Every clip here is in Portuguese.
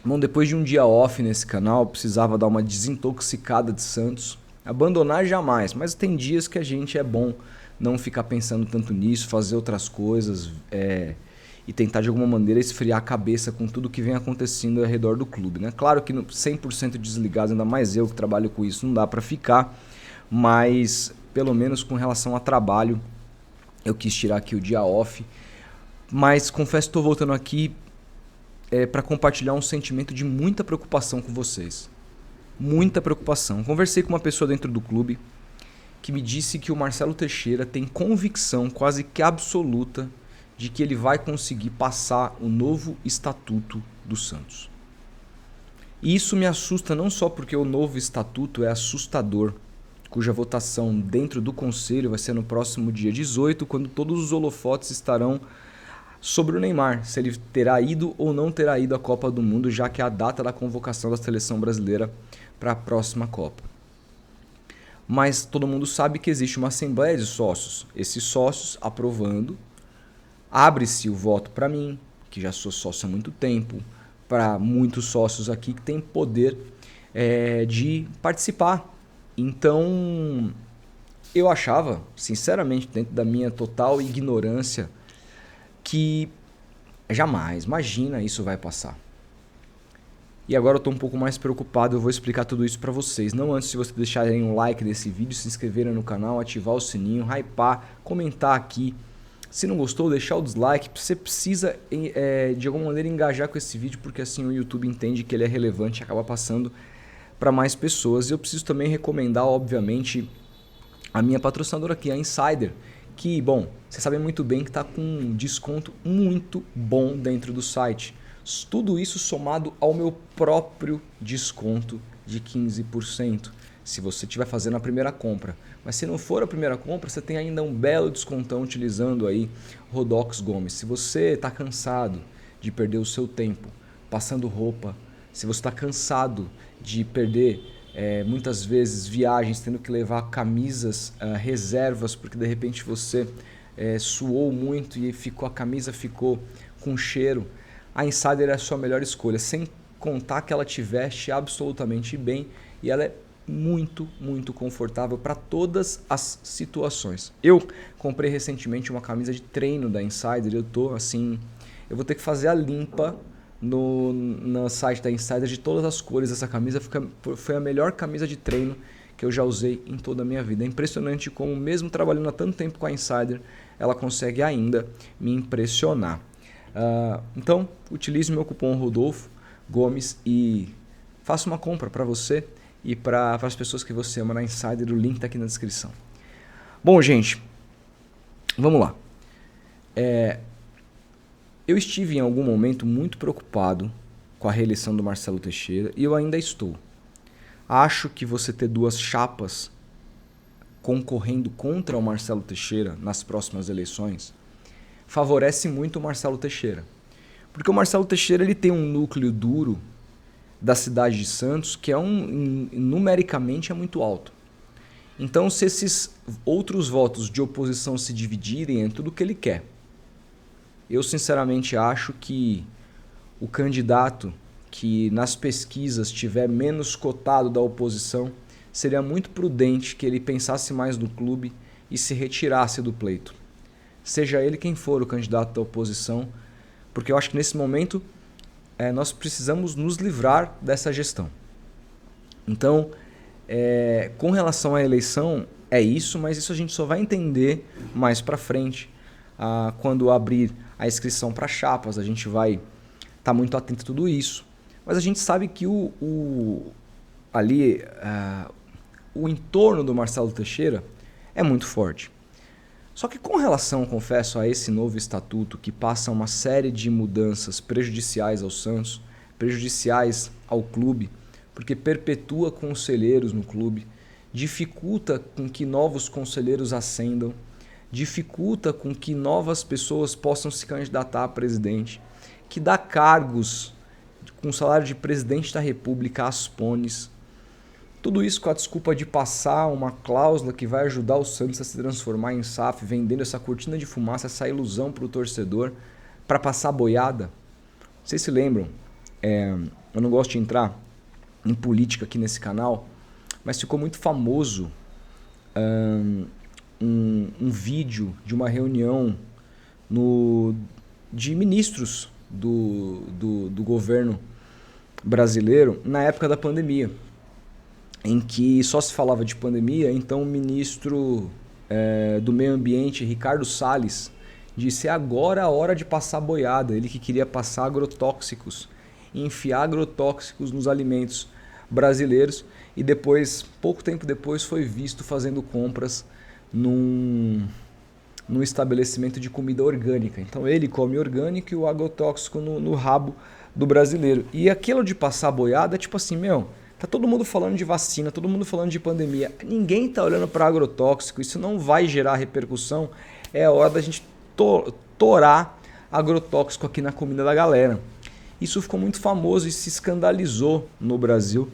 Bom, depois de um dia off nesse canal, eu precisava dar uma desintoxicada de Santos. Abandonar jamais, mas tem dias que a gente é bom não ficar pensando tanto nisso, fazer outras coisas e tentar de alguma maneira esfriar a cabeça com tudo que vem acontecendo ao redor do clube, né? Claro que 100% desligado, ainda mais eu que trabalho com isso, não dá para ficar, mas pelo menos com relação a trabalho, eu quis tirar aqui o dia off. Mas confesso que estou voltando aqui para compartilhar um sentimento de muita preocupação com vocês. Muita preocupação. Conversei com uma pessoa dentro do clube que me disse que o Marcelo Teixeira tem convicção quase que absoluta de que ele vai conseguir passar o novo estatuto do Santos. E isso me assusta não só porque o novo estatuto é assustador, cuja votação dentro do conselho vai ser no próximo dia 18, quando todos os holofotes estarão sobre o Neymar, se ele terá ido ou não terá ido à Copa do Mundo, já que é a data da convocação da seleção brasileira para a próxima Copa. Mas todo mundo sabe que existe uma assembleia de sócios. Esses sócios aprovando, abre-se o voto para mim, que já sou sócio há muito tempo, para muitos sócios aqui que têm poder de participar. Então, eu achava, sinceramente, dentro da minha total ignorância, que jamais, imagina, isso vai passar. E agora eu estou um pouco mais preocupado, eu vou explicar tudo isso para vocês. Não antes de vocês deixarem um like nesse vídeo, se inscreverem no canal, ativar o sininho, hypar, comentar aqui. Se não gostou, deixar o dislike. Você precisa de alguma maneira engajar com esse vídeo, porque assim o YouTube entende que ele é relevante e acaba passando para mais pessoas. E eu preciso também recomendar, obviamente, a minha patrocinadora aqui, a Insider, que, bom, vocês sabem muito bem que está com um desconto muito bom dentro do site. Tudo isso somado ao meu próprio desconto de 15%, se você estiver fazendo a primeira compra. Mas se não for a primeira compra, você tem ainda um belo descontão utilizando aí Rodox Gomes. Se você está cansado de perder o seu tempo passando roupa, se você está cansado de perder muitas vezes viagens tendo que levar camisas reservas porque de repente você suou muito e a camisa ficou com cheiro, a Insider é a sua melhor escolha, sem contar que ela te veste absolutamente bem e ela é muito, muito confortável para todas as situações. Eu comprei recentemente uma camisa de treino da Insider, eu vou ter que fazer a limpa no site da Insider de todas as cores dessa camisa. Foi a melhor camisa de treino que eu já usei em toda a minha vida. É impressionante como, mesmo trabalhando há tanto tempo com a Insider, ela consegue ainda me impressionar. Então, utilize o meu cupom Rodolfo Gomes e faça uma compra para você e para as pessoas que você ama na Insider. O link está aqui na descrição. Bom, gente, vamos lá. Eu estive em algum momento muito preocupado com a reeleição do Marcelo Teixeira e eu ainda estou. Acho que você ter duas chapas concorrendo contra o Marcelo Teixeira nas próximas eleições favorece muito o Marcelo Teixeira. Porque o Marcelo Teixeira ele tem um núcleo duro da cidade de Santos que numericamente é muito alto. Então, se esses outros votos de oposição se dividirem, é tudo o que ele quer. Eu sinceramente acho que o candidato que nas pesquisas tiver menos cotado da oposição, seria muito prudente que ele pensasse mais no clube e se retirasse do pleito. Seja ele quem for o candidato da oposição, porque eu acho que nesse momento nós precisamos nos livrar dessa gestão. Então, com relação à eleição, é isso, mas isso a gente só vai entender mais para frente. Quando abrir a inscrição para chapas, a gente vai estar muito atento a tudo isso. Mas a gente sabe que o entorno do Marcelo Teixeira é muito forte. Só que com relação, confesso, a esse novo estatuto que passa uma série de mudanças prejudiciais ao Santos, prejudiciais ao clube, porque perpetua conselheiros no clube, dificulta com que novos conselheiros ascendam, dificulta com que novas pessoas possam se candidatar a presidente, que dá cargos com salário de presidente da República às pones. Tudo isso com a desculpa de passar uma cláusula que vai ajudar o Santos a se transformar em SAF, vendendo essa cortina de fumaça, essa ilusão para o torcedor, para passar boiada. Vocês se lembram? eu não gosto de entrar em política aqui nesse canal, mas ficou muito famoso um vídeo de uma reunião de ministros do governo brasileiro na época da pandemia, em que só se falava de pandemia. Então o ministro do meio ambiente, Ricardo Salles, disse: é agora a hora de passar boiada. Ele que queria passar agrotóxicos, enfiar agrotóxicos nos alimentos brasileiros, e depois, pouco tempo depois, foi visto fazendo compras num estabelecimento de comida orgânica. Então ele come orgânico e o agrotóxico no rabo do brasileiro. E aquilo de passar boiada, tipo assim, tá todo mundo falando de vacina, todo mundo falando de pandemia, ninguém tá olhando para agrotóxico, isso não vai gerar repercussão, é a hora da gente torar agrotóxico aqui na comida da galera. Isso ficou muito famoso e se escandalizou no Brasil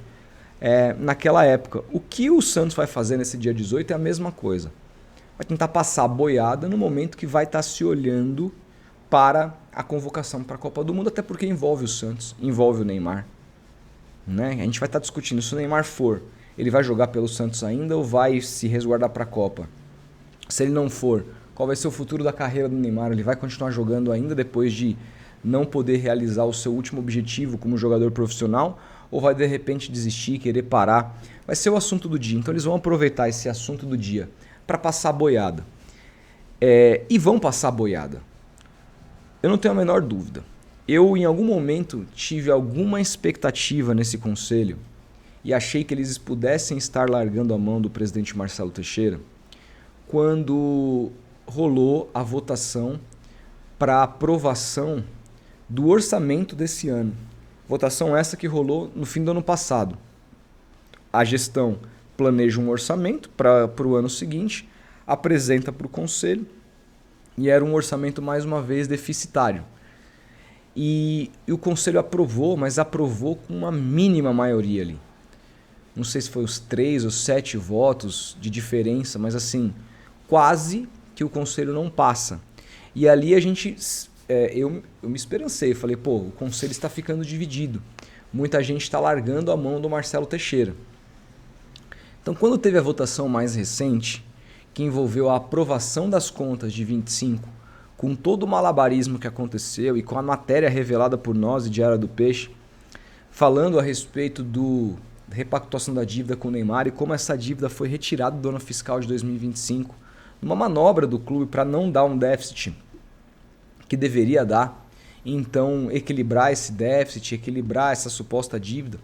naquela época. O que o Santos vai fazer nesse dia 18 é a mesma coisa. Vai tentar passar a boiada no momento que vai estar se olhando para a convocação para a Copa do Mundo, até porque envolve o Santos, envolve o Neymar. Né? A gente vai estar discutindo, se o Neymar for, ele vai jogar pelo Santos ainda ou vai se resguardar para a Copa? Se ele não for, qual vai ser o futuro da carreira do Neymar? Ele vai continuar jogando ainda depois de não poder realizar o seu último objetivo como jogador profissional? Ou vai de repente desistir, querer parar? Vai ser o assunto do dia. Então eles vão aproveitar esse assunto do dia para passar a boiada. E vão passar a boiada. Eu não tenho a menor dúvida. Eu, em algum momento, tive alguma expectativa nesse conselho e achei que eles pudessem estar largando a mão do presidente Marcelo Teixeira quando rolou a votação para aprovação do orçamento desse ano. Votação essa que rolou no fim do ano passado. A gestão planeja um orçamento para o ano seguinte, apresenta para o conselho e era um orçamento mais uma vez deficitário. E o conselho aprovou, mas aprovou com uma mínima maioria ali. Não sei se foi os 3 ou 7 votos de diferença, mas assim, quase que o conselho não passa. E ali a gente, eu me esperancei, falei, o conselho está ficando dividido. Muita gente está largando a mão do Marcelo Teixeira. Então, quando teve a votação mais recente, que envolveu a aprovação das contas de 25, com todo o malabarismo que aconteceu e com a matéria revelada por nós e Diário do Peixe, falando a respeito da repactuação da dívida com o Neymar e como essa dívida foi retirada do ano fiscal de 2025, numa manobra do clube para não dar um déficit que deveria dar, então equilibrar esse déficit, equilibrar essa suposta dívida.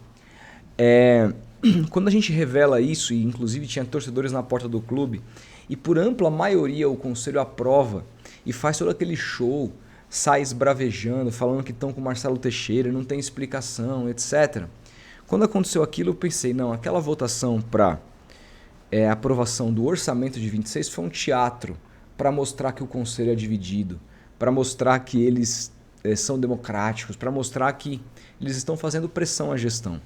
Quando a gente revela isso, e inclusive tinha torcedores na porta do clube, e por ampla maioria o conselho aprova e faz todo aquele show, sai esbravejando, falando que estão com o Marcelo Teixeira, não tem explicação, etc. Quando aconteceu aquilo, eu pensei, não, aquela votação para aprovação do orçamento de 26 foi um teatro para mostrar que o conselho é dividido, para mostrar que eles são democráticos, para mostrar que eles estão fazendo pressão à gestão.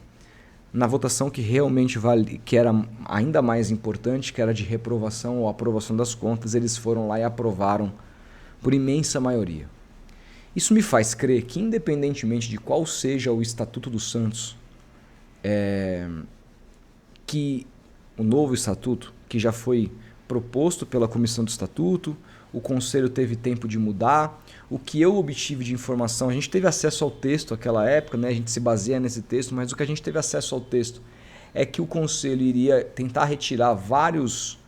Na votação que realmente que era ainda mais importante, que era de reprovação ou aprovação das contas, eles foram lá e aprovaram por imensa maioria. Isso me faz crer que, independentemente de qual seja o Estatuto do Santos, que o novo estatuto, que já foi proposto pela Comissão do Estatuto, o Conselho teve tempo de mudar, o que eu obtive de informação, a gente teve acesso ao texto naquela época, né? A gente se baseia nesse texto, mas o que a gente teve acesso ao texto é que o Conselho iria tentar retirar vários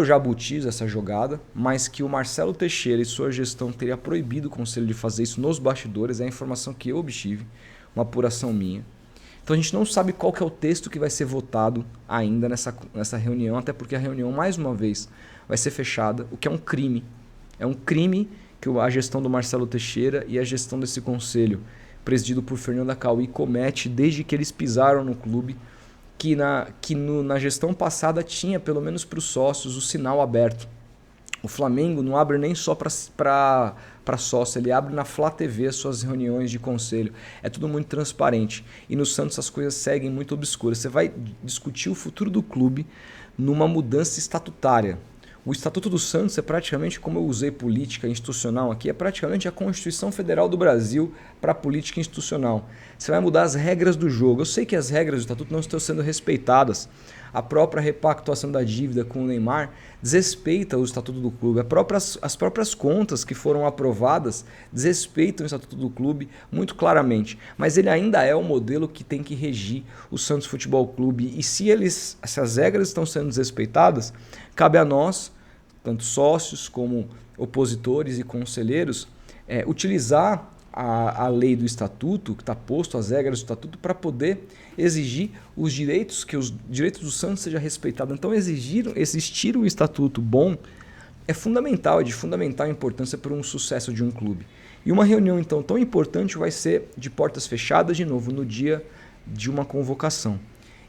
jabutis dessa jogada, mas que o Marcelo Teixeira e sua gestão teria proibido o Conselho de fazer isso nos bastidores, é a informação que eu obtive, uma apuração minha. Então a gente não sabe qual que é o texto que vai ser votado ainda nessa reunião, até porque a reunião, mais uma vez, vai ser fechada, o que é um crime. É um crime que a gestão do Marcelo Teixeira e a gestão desse conselho, presidido por Fernando Acauí, comete desde que eles pisaram no clube, que na gestão passada tinha, pelo menos para os sócios, o sinal aberto. O Flamengo não abre nem só para sócio, ele abre na Flá TV as suas reuniões de conselho. É tudo muito transparente. E no Santos as coisas seguem muito obscuras. Você vai discutir o futuro do clube numa mudança estatutária. O Estatuto do Santos é praticamente, como eu usei política institucional aqui, é praticamente a Constituição Federal do Brasil para a política institucional. Você vai mudar as regras do jogo. Eu sei que as regras do Estatuto não estão sendo respeitadas. A própria repactuação da dívida com o Neymar desrespeita o Estatuto do Clube. As próprias contas que foram aprovadas desrespeitam o Estatuto do Clube muito claramente. Mas ele ainda é o modelo que tem que regir o Santos Futebol Clube. E se as regras estão sendo desrespeitadas, cabe a nós, tanto sócios como opositores e conselheiros, utilizar a lei do Estatuto, que está posto, as regras do Estatuto, para poder exigir os direitos, que os direitos do Santos sejam respeitados. Então, existir um Estatuto bom é fundamental, é de fundamental importância para um sucesso de um clube. E uma reunião, então, tão importante vai ser de portas fechadas, de novo, no dia de uma convocação.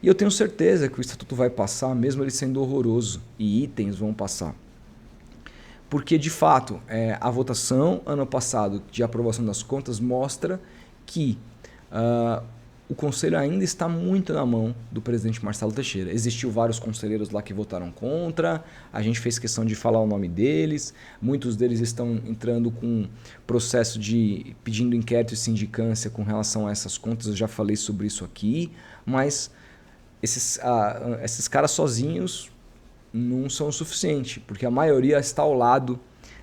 E eu tenho certeza que o Estatuto vai passar, mesmo ele sendo horroroso, e itens vão passar. Porque, de fato, a votação ano passado de aprovação das contas mostra que o Conselho ainda está muito na mão do presidente Marcelo Teixeira. Existiu vários conselheiros lá que votaram contra, a gente fez questão de falar o nome deles, muitos deles estão entrando com processo de pedindo inquérito e sindicância com relação a essas contas, eu já falei sobre isso aqui, mas esses caras sozinhos não são o suficiente, porque a maioria está ao lado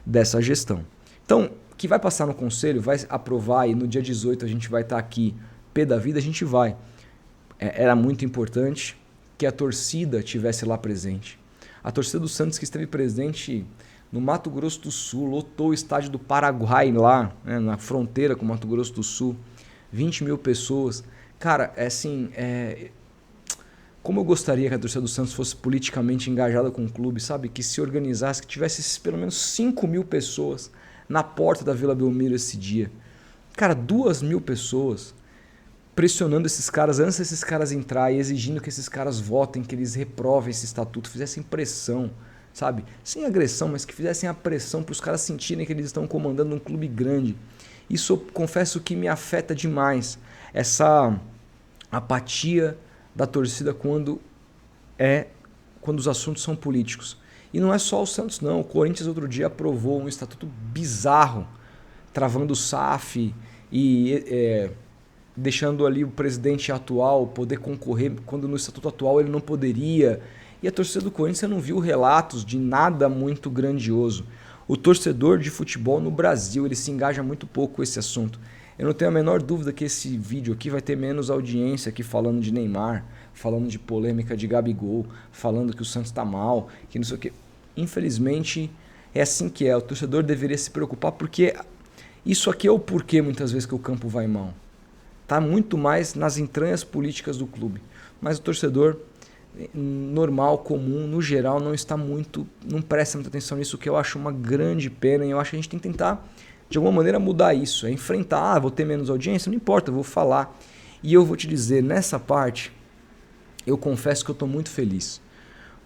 dessa gestão. Então, o que vai passar no Conselho, vai aprovar e no dia 18 a gente vai estar aqui, pé da vida, a gente vai. Era muito importante que a torcida estivesse lá presente. A torcida do Santos que esteve presente no Mato Grosso do Sul, lotou o estádio do Paraguai lá, né, na fronteira com o Mato Grosso do Sul, 20 mil pessoas. Cara, como eu gostaria que a torcida do Santos fosse politicamente engajada com o clube, sabe? Que se organizasse, que tivesse pelo menos 5 mil pessoas na porta da Vila Belmiro esse dia. Cara, 2 mil pessoas pressionando esses caras antes desses caras entrar e exigindo que esses caras votem, que eles reprovem esse estatuto, fizessem pressão, sabe? Sem agressão, mas que fizessem a pressão para os caras sentirem que eles estão comandando um clube grande. Isso eu confesso que me afeta demais. Essa apatia da torcida quando os assuntos são políticos. E não é só o Santos, não. O Corinthians outro dia aprovou um estatuto bizarro, travando o SAF e deixando ali o presidente atual poder concorrer, quando no estatuto atual ele não poderia. E a torcida do Corinthians não viu relatos de nada muito grandioso. O torcedor de futebol no Brasil, ele se engaja muito pouco com esse assunto. Eu não tenho a menor dúvida que esse vídeo aqui vai ter menos audiência aqui falando de Neymar, falando de polêmica de Gabigol, falando que o Santos está mal, que não sei o quê. Infelizmente, é assim que é. O torcedor deveria se preocupar porque isso aqui é o porquê muitas vezes que o campo vai mal. Está muito mais nas entranhas políticas do clube. Mas o torcedor normal, comum, no geral, não presta muita atenção nisso, que eu acho uma grande pena e eu acho que a gente tem que tentar de alguma maneira mudar isso, enfrentar, vou ter menos audiência, não importa, eu vou falar. E eu vou te dizer, nessa parte, eu confesso que eu estou muito feliz.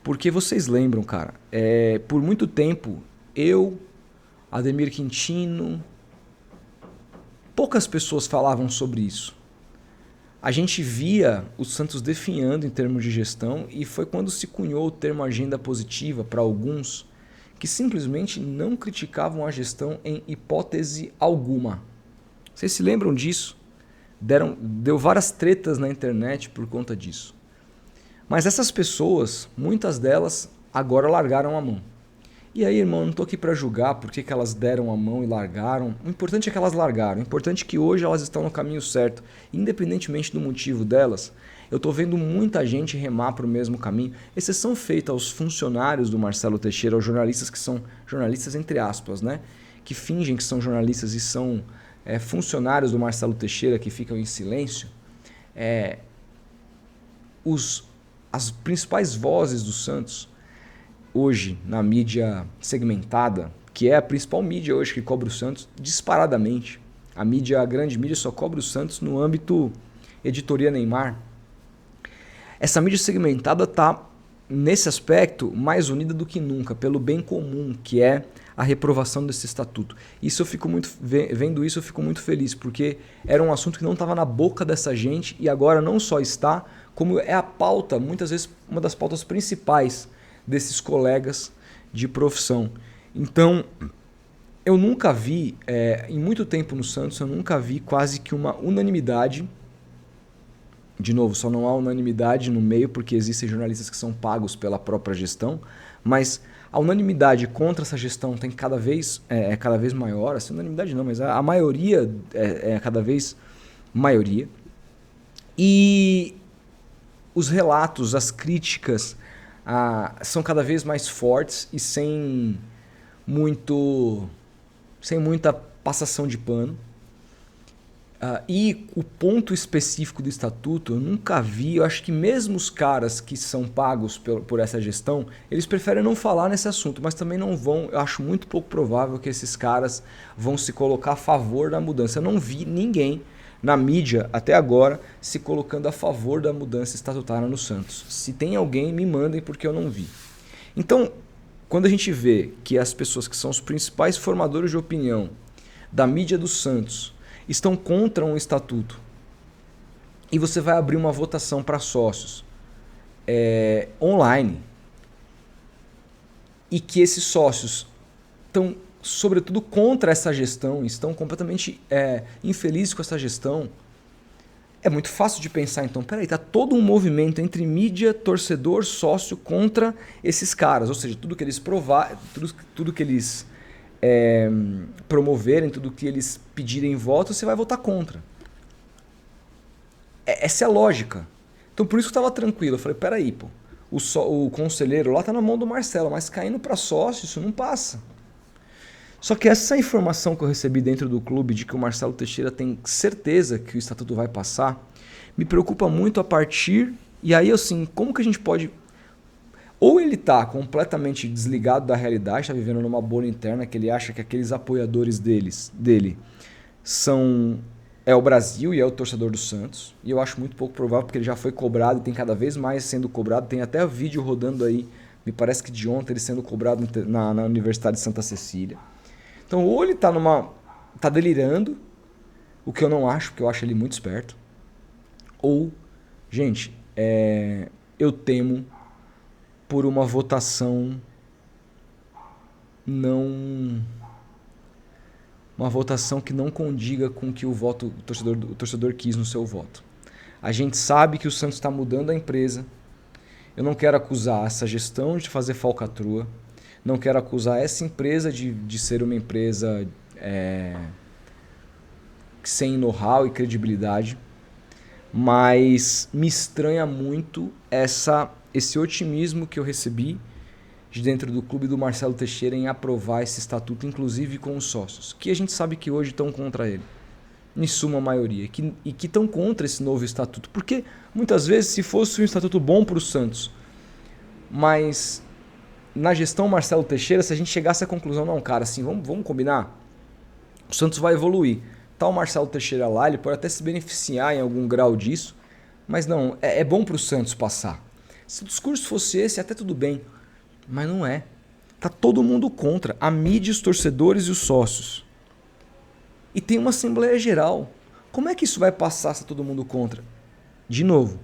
Porque vocês lembram, cara, por muito tempo, eu, Ademir Quintino, poucas pessoas falavam sobre isso. A gente via o Santos definhando em termos de gestão e foi quando se cunhou o termo agenda positiva para alguns que simplesmente não criticavam a gestão em hipótese alguma. Vocês se lembram disso? Deu várias tretas na internet por conta disso. Mas essas pessoas, muitas delas, agora largaram a mão. E aí, irmão, não estou aqui para julgar por que elas deram a mão e largaram. O importante é que elas largaram. O importante é que hoje elas estão no caminho certo. Independentemente do motivo delas, eu estou vendo muita gente remar para o mesmo caminho. Exceção feita aos funcionários do Marcelo Teixeira, aos jornalistas que são jornalistas entre aspas, né? Que fingem que são jornalistas e são funcionários do Marcelo Teixeira que ficam em silêncio. As principais vozes do Santos hoje na mídia segmentada, que é a principal mídia hoje que cobre o Santos, disparadamente. A grande mídia só cobre o Santos no âmbito editoria Neymar. Essa mídia segmentada está, nesse aspecto, mais unida do que nunca, pelo bem comum, que é a reprovação desse estatuto. Vendo isso, eu fico muito feliz, porque era um assunto que não estava na boca dessa gente e agora não só está, como é a pauta, muitas vezes uma das pautas principais desses colegas de profissão. Então, eu nunca vi, em muito tempo no Santos, eu nunca vi quase que uma unanimidade. De novo, só não há unanimidade no meio porque existem jornalistas que são pagos pela própria gestão, mas a unanimidade contra essa gestão tem cada vez maior. Assim, unanimidade não, mas a maioria é cada vez maioria. E os relatos, as críticas são cada vez mais fortes e sem muita passação de pano. E o ponto específico do estatuto, eu nunca vi, eu acho que mesmo os caras que são pagos por essa gestão, eles preferem não falar nesse assunto, mas também não vão, eu acho muito pouco provável que esses caras vão se colocar a favor da mudança. Eu não vi ninguém na mídia, até agora, se colocando a favor da mudança estatutária no Santos. Se tem alguém, me mandem porque eu não vi. Então, quando a gente vê que as pessoas que são os principais formadores de opinião da mídia do Santos estão contra um estatuto e você vai abrir uma votação para sócios online e que esses sócios estão, sobretudo, contra essa gestão, estão completamente infelizes com essa gestão, é muito fácil de pensar, então, peraí, tá todo um movimento entre mídia, torcedor, sócio contra esses caras, ou seja, tudo que eles tudo que eles promoverem, tudo que eles pedirem voto, você vai votar contra. Essa é a lógica. Então por isso que eu estava tranquilo. Eu falei, peraí, pô, o conselheiro lá tá na mão do Marcelo, mas caindo para sócio, isso não passa. Só que essa informação que eu recebi dentro do clube de que o Marcelo Teixeira tem certeza que o estatuto vai passar, me preocupa muito a partir... E aí, assim, como que a gente pode... Ou ele está completamente desligado da realidade, está vivendo numa bolha interna que ele acha que aqueles apoiadores dele é o Brasil e é o torcedor do Santos. E eu acho muito pouco provável porque ele já foi cobrado e tem cada vez mais sendo cobrado. Tem até vídeo rodando aí, me parece que de ontem, ele sendo cobrado na Universidade de Santa Cecília. Então ou ele tá delirando, o que eu não acho, porque eu acho ele muito esperto. Ou, gente, eu temo por uma votação uma votação que não condiga com o que o torcedor quis no seu voto. A gente sabe que o Santos está mudando a empresa. Eu não quero acusar essa gestão de fazer falcatrua. Não quero acusar essa empresa de ser uma empresa sem know-how e credibilidade. Mas me estranha muito esse otimismo que eu recebi de dentro do clube do Marcelo Teixeira em aprovar esse estatuto, inclusive com os sócios, que a gente sabe que hoje estão contra ele, em suma maioria, e que estão contra esse novo estatuto, porque muitas vezes se fosse um estatuto bom para o Santos, mas na gestão Marcelo Teixeira, se a gente chegasse à conclusão, não, cara, assim, vamos combinar, o Santos vai evoluir, tá o Marcelo Teixeira lá, ele pode até se beneficiar em algum grau disso, mas não, é bom para o Santos passar. Se o discurso fosse esse, até tudo bem. Mas não é. Tá todo mundo contra. A mídia, os torcedores e os sócios. E tem uma Assembleia Geral. Como é que isso vai passar se tá todo mundo contra? De novo.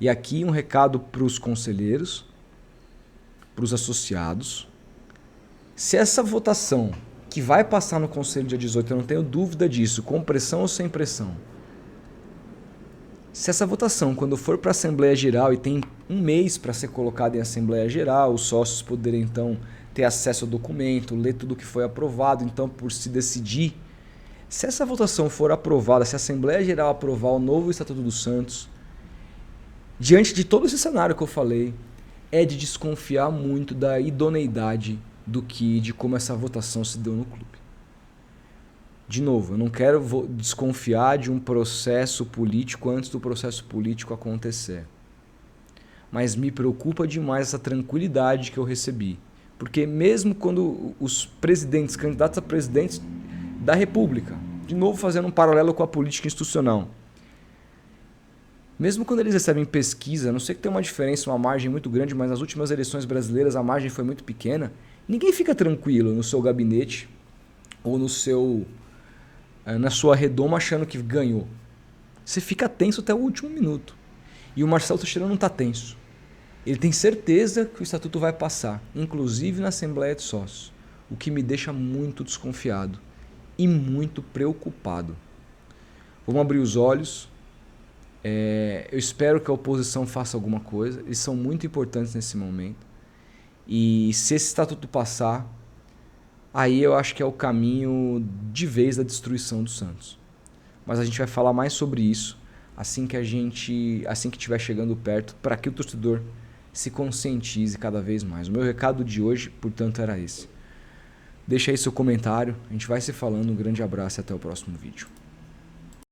E aqui um recado para os conselheiros, para os associados. Se essa votação, que vai passar no Conselho dia 18, eu não tenho dúvida disso, com pressão ou sem pressão, se essa votação, quando for para a Assembleia Geral e tem um mês para ser colocada em Assembleia Geral, os sócios poderem então ter acesso ao documento, ler tudo que foi aprovado, então por se decidir, se essa votação for aprovada, se a Assembleia Geral aprovar o novo Estatuto do Santos, diante de todo esse cenário que eu falei, é de desconfiar muito da idoneidade de como essa votação se deu no clube. De novo, eu não quero desconfiar de um processo político antes do processo político acontecer. Mas me preocupa demais essa tranquilidade que eu recebi. Porque mesmo quando os presidentes, candidatos a presidentes da República, de novo fazendo um paralelo com a política institucional, mesmo quando eles recebem pesquisa, não sei que tem uma diferença, uma margem muito grande, mas nas últimas eleições brasileiras a margem foi muito pequena, ninguém fica tranquilo no seu gabinete ou na sua redoma achando que ganhou. Você fica tenso até o último minuto. E o Marcelo Teixeira não está tenso. Ele tem certeza que o estatuto vai passar, inclusive na Assembleia de Sócios, o que me deixa muito desconfiado e muito preocupado. Vamos abrir os olhos. Eu espero que a oposição faça alguma coisa. Eles são muito importantes nesse momento. E se esse estatuto passar, aí eu acho que é o caminho de vez da destruição do Santos. Mas a gente vai falar mais sobre isso assim que estiver chegando perto, para que o torcedor se conscientize cada vez mais. O meu recado de hoje, portanto, era esse. Deixa aí seu comentário, a gente vai se falando. Um grande abraço e até o próximo vídeo.